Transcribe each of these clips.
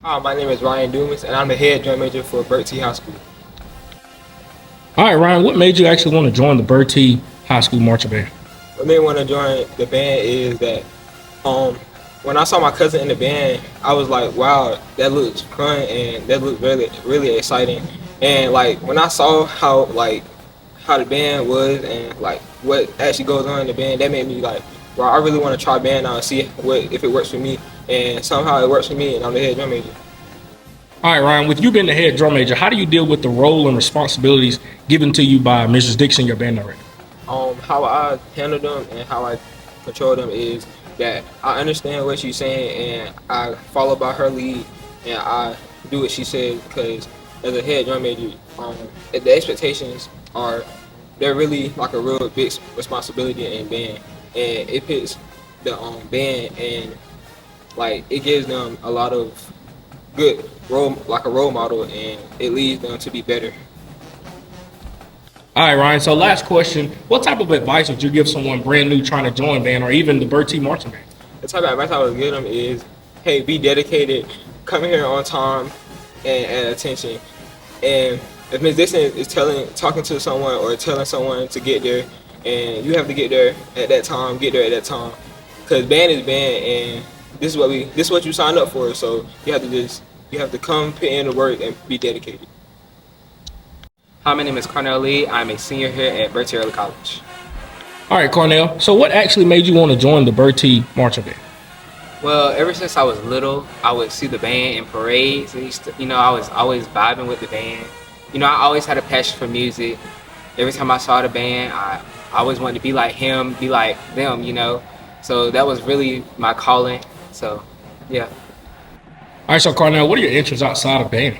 Hi, my name is Ryan Dumas, and I'm the head drum major for Bertie High School. All right, Ryan, what made you actually want to join the Bertie High School marching band? What made me want to join the band is that um, when I saw my cousin in the band, I was like, wow, that looks fun and that looks really, really exciting. And like when I saw how the band was and like what actually goes on in the band, that made me like, wow, I really want to try band now and see what if it works for me. And somehow it works for me, and I'm the head drum major. All right, Ryan, with you being the head drum major, how do you deal with the role and responsibilities given to you by Mrs. Dixon, your band director? How I handle them and how I control them is that I understand what she's saying and I follow by her lead and I do what she says because as a head drum major, the expectations are they're really like a real big responsibility in band and it puts the band and like it gives them a lot of good role like a role model and it leads them to be better. All right, Ryan, so last question. What type of advice would you give someone brand new trying to join band or even the Bertie marching band? The type of advice I would give them is, hey, be dedicated, come here on time, and attention. And if Ms. Dixon is talking to someone or telling someone to get there, and you have to get there at that time, get there at that time, because band is band, and this is what you signed up for. So you have to come, put in the work, and be dedicated. Hi, my name is Cornell Lee. I'm a senior here at Bertie Early College. All right, Cornell. So what actually made you want to join the Bertie marching band? Well, ever since I was little, I would see the band in parades. And I was always vibing with the band. I always had a passion for music. Every time I saw the band, I always wanted to be like him, be like them. So that was really my calling. So, yeah. All right, so Cornell, what are your interests outside of band?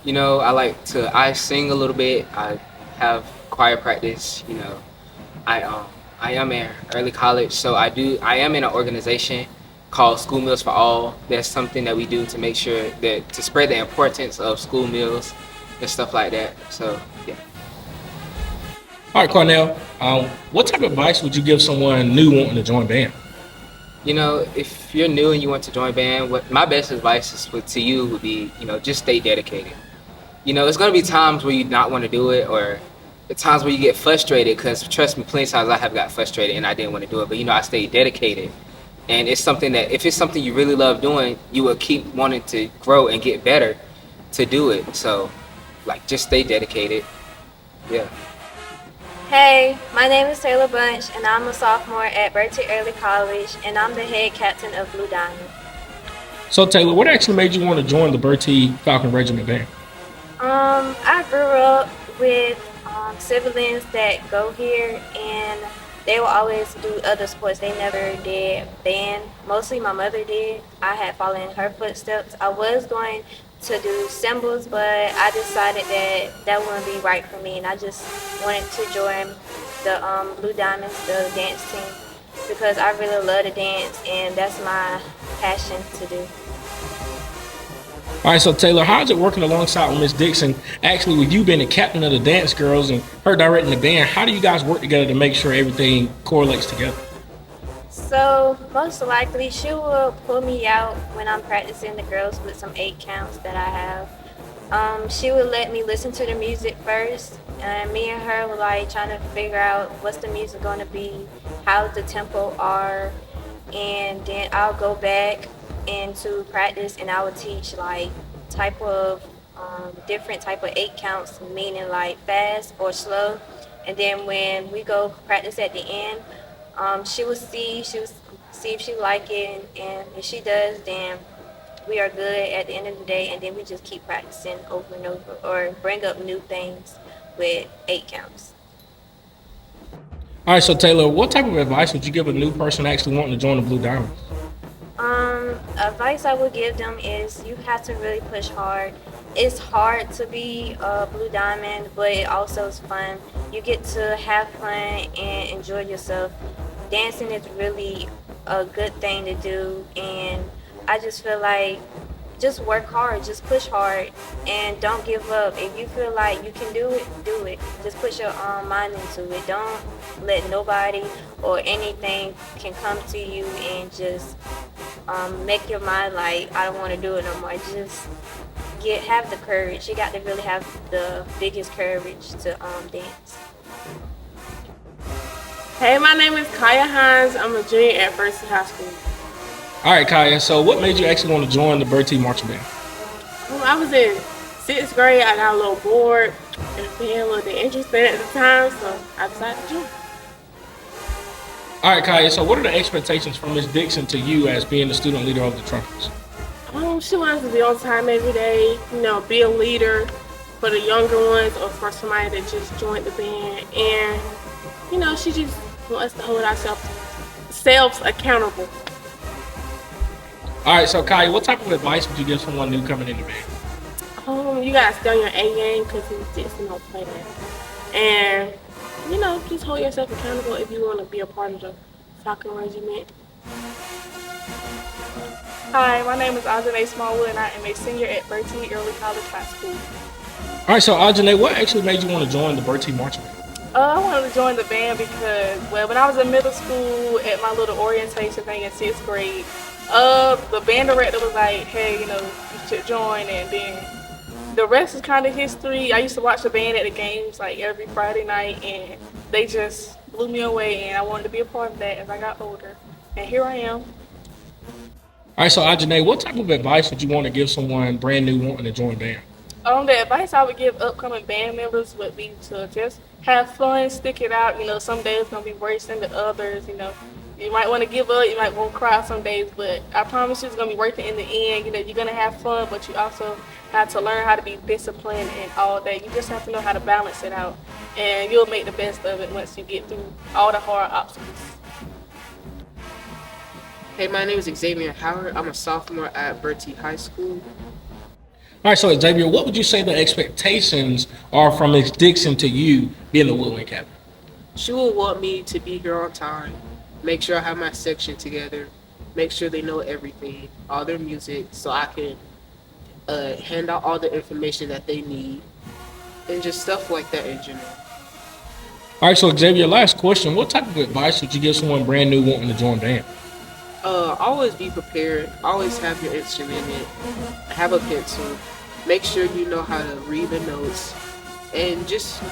I sing a little bit. I have choir practice. I am in early college, so I am in an organization called School Meals for All. That's something that we do to make sure that to spread the importance of school meals and stuff like that. So yeah. All right, Cornell. What type of advice would you give someone new wanting to join band? If you're new and you want to join band, what my best advice to you would be, just stay dedicated. It's gonna be times where you not want to do it, or the times where you get frustrated. Because trust me, plenty of times I have got frustrated and I didn't want to do it. But I stayed dedicated, and it's something that if it's something you really love doing, you will keep wanting to grow and get better to do it. So, just stay dedicated. Yeah. Hey, my name is Taylor Bunch, and I'm a sophomore at Bertie Early College, and I'm the head captain of Blue Diamond. So Taylor, what actually made you want to join the Bertie Falcon Regiment band? I grew up with siblings that go here, and they will always do other sports. They never did band. Mostly my mother did. I had followed in her footsteps. I was going to do cymbals, but I decided that wouldn't be right for me, and I just wanted to join the Blue Diamonds, the dance team, because I really love to dance, and that's my passion to do. All right, so Taylor, how's it working alongside with Miss Dixon? Actually, with you being the captain of the dance girls and her directing the band, how do you guys work together to make sure everything correlates together? So most likely she will pull me out when I'm practicing the girls with some 8 counts that I have. She would let me listen to the music first, and me and her were trying to figure out what's the music going to be, how the tempo are, and then I'll go back into practice and I would teach type of different type of 8 counts, meaning fast or slow. And then when we go practice at the end, she would see if she like it, and if she does, then we are good at the end of the day. And then we just keep practicing over and over, or bring up new things with 8 counts. All right, so Taylor, what type of advice would you give a new person actually wanting to join the Blue Diamonds? Advice I would give them is you have to really push hard. It's hard to be a Blue Diamond, but it also is fun. You get to have fun and enjoy yourself. Dancing is really a good thing to do, and I just feel like just work hard, just push hard, and don't give up. If you feel like you can do it, do it. Just put your mind into it. Don't let nobody or anything can come to you and just make your mind like I don't want to do it no more. Just have the courage. You got to really have the biggest courage to dance. Hey, my name is Kaya Hines. I'm a junior at Bertie High School. All right, Kaya. So, what made you actually want to join the Bertie marching band? I was in 6th grade. I got a little bored and being a little bit interested at the time, so I decided to join. All right, Kaya. So, what are the expectations from Miss Dixon to you as being the student leader of the trumpets? She wants to be on time every day, be a leader for the younger ones or for somebody that just joined the band. And, she just wants to hold ourselves accountable. All right, so Kaya, what type of advice would you give someone new coming in the band? You gotta stay on your A game because Dixon don't play that. And, just hold yourself accountable if you want to be a part of the Falcon Regiment. Hi, my name is Ajane Smallwood, and I am a senior at Bertie Early College High School. All right, so Ajane, what actually made you want to join the Bertie marching band? I wanted to join the band because, when I was in middle school at my little orientation thing in 6th grade, the band director was like, hey, you should join, and then the rest is kind of history. I used to watch the band at the games like every Friday night, and they just blew me away, and I wanted to be a part of that as I got older. And here I am. All right, so Ajane, what type of advice would you want to give someone brand new wanting to join band? The advice I would give upcoming band members would be to just have fun, stick it out. Some days gonna be worse than the others. You might want to give up, you might want to cry some days, but I promise you it's gonna be worth it in the end. You're gonna have fun, but you also have to learn how to be disciplined and all that. You just have to know how to balance it out, and you'll make the best of it once you get through all the hard obstacles. Hey, my name is Xavier Howard. I'm a sophomore at Bertie High School. All right, so Xavier, what would you say the expectations are from Ms. Dixon to you being the woodwind captain? She will want me to be here on time, make sure I have my section together, make sure they know everything, all their music, so I can hand out all the information that they need, and just stuff like that in general. All right, so Xavier, last question. What type of advice would you give someone brand new wanting to join band? Always be prepared. Always have your instrument in. Have a pencil. Make sure you know how to read the notes, and just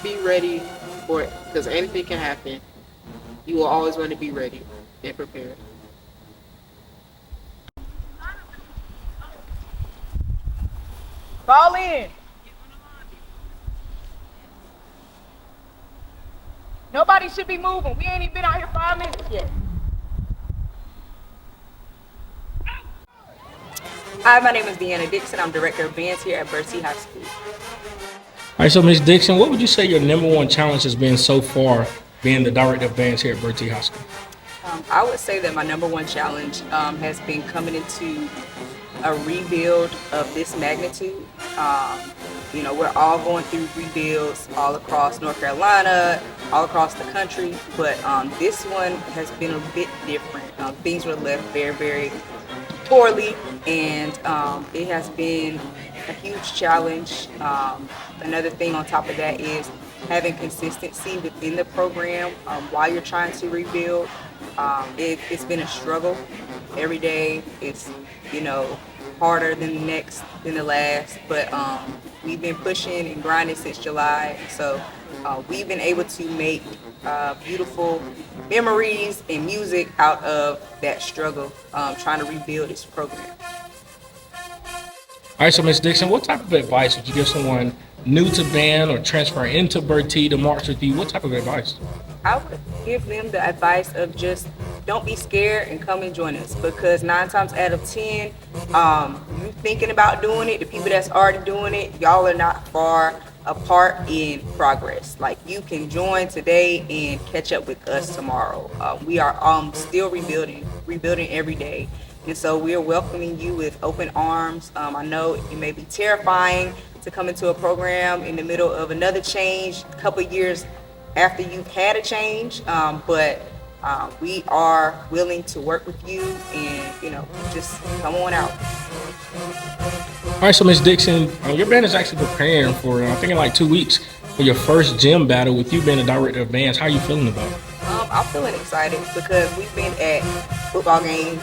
be ready for it, because anything can happen. You will always want to be ready and prepared. Fall in. Nobody should be moving. We ain't even been out here 5 minutes yet. Hi, my name is Deanna Dixon. I'm Director of Bands here at Bertie High School. All right, so Ms. Dixon, what would you say your number one challenge has been so far being the Director of Bands here at Bertie High School? I would say that my number one challenge has been coming into a rebuild of this magnitude. We're all going through rebuilds all across North Carolina, all across the country, but this one has been a bit different. Things were left very, very poorly, and it has been a huge challenge. Another thing on top of that is having consistency within the program while you're trying to rebuild. It's been a struggle every day. It's harder than the last, but we've been pushing and grinding since July, so we've been able to make beautiful memories and music out of that struggle, trying to rebuild this program. All right, so Ms. Dixon, what type of advice would you give someone new to band or transfer into Bertie to march with you? What type of advice? I would give them the advice of just don't be scared and come and join us, because 9 times out of 10, you thinking about doing it, the people that's already doing it, y'all are not far apart in progress. Like, you can join today and catch up with us tomorrow. We are still rebuilding every day. And so we are welcoming you with open arms. I know it may be terrifying to come into a program in the middle of another change, a couple of years after you've had a change, but we are willing to work with you, and just come on out. All right, so Ms. Dixon, your band is actually preparing for, I think in like 2 weeks, for your first gym battle with you being a Director of Bands. How are you feeling about it? I'm feeling excited because we've been at football games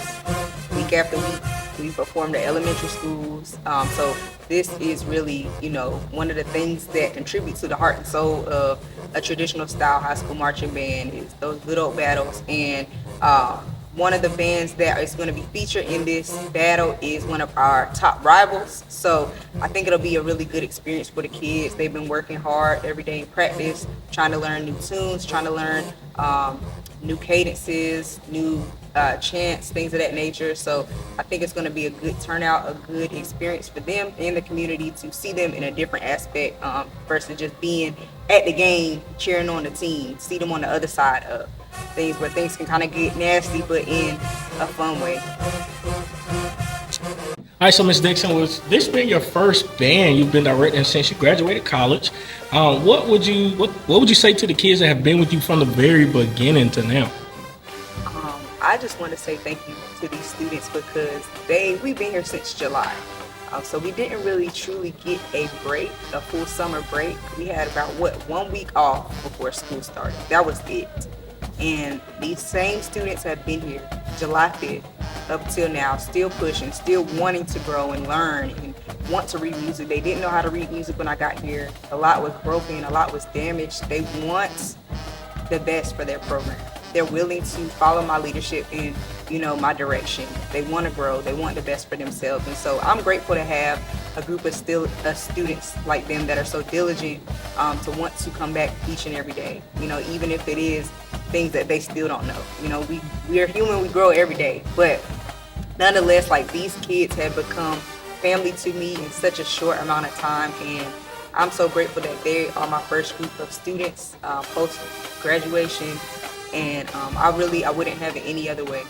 week after week. We performed at elementary schools. So this is really, one of the things that contribute to the heart and soul of a traditional style high school marching band is those good old battles. And one of the bands that is going to be featured in this battle is one of our top rivals. So I think it'll be a really good experience for the kids. They've been working hard every day in practice, trying to learn new tunes, trying to learn new cadences, new chants, things of that nature. So I think it's going to be a good turnout, a good experience for them and the community to see them in a different aspect versus just being at the game, cheering on the team, see them on the other side of things where things can kind of get nasty, but in a fun way. All right, so Ms. Dixon, was this been your first band you've been directing since you graduated college? What would you say to the kids that have been with you from the very beginning to now? I just want to say thank you to these students because we've been here since July. So we didn't really truly get a break, a full summer break. We had about 1 week off before school started. That was it. And these same students have been here July 5th up till now, still pushing, still wanting to grow and learn and want to read music. They didn't know how to read music when I got here. A lot was broken, a lot was damaged. They want the best for their program. They're willing to follow my leadership and, my direction. They want to grow. They want the best for themselves. And so I'm grateful to have a group of students like them that are so diligent to want to come back each and every day, even if it is things that they still don't know. We are human, we grow every day. But nonetheless, these kids have become family to me in such a short amount of time. And I'm so grateful that they are my first group of students post-graduation. And I wouldn't have it any other way.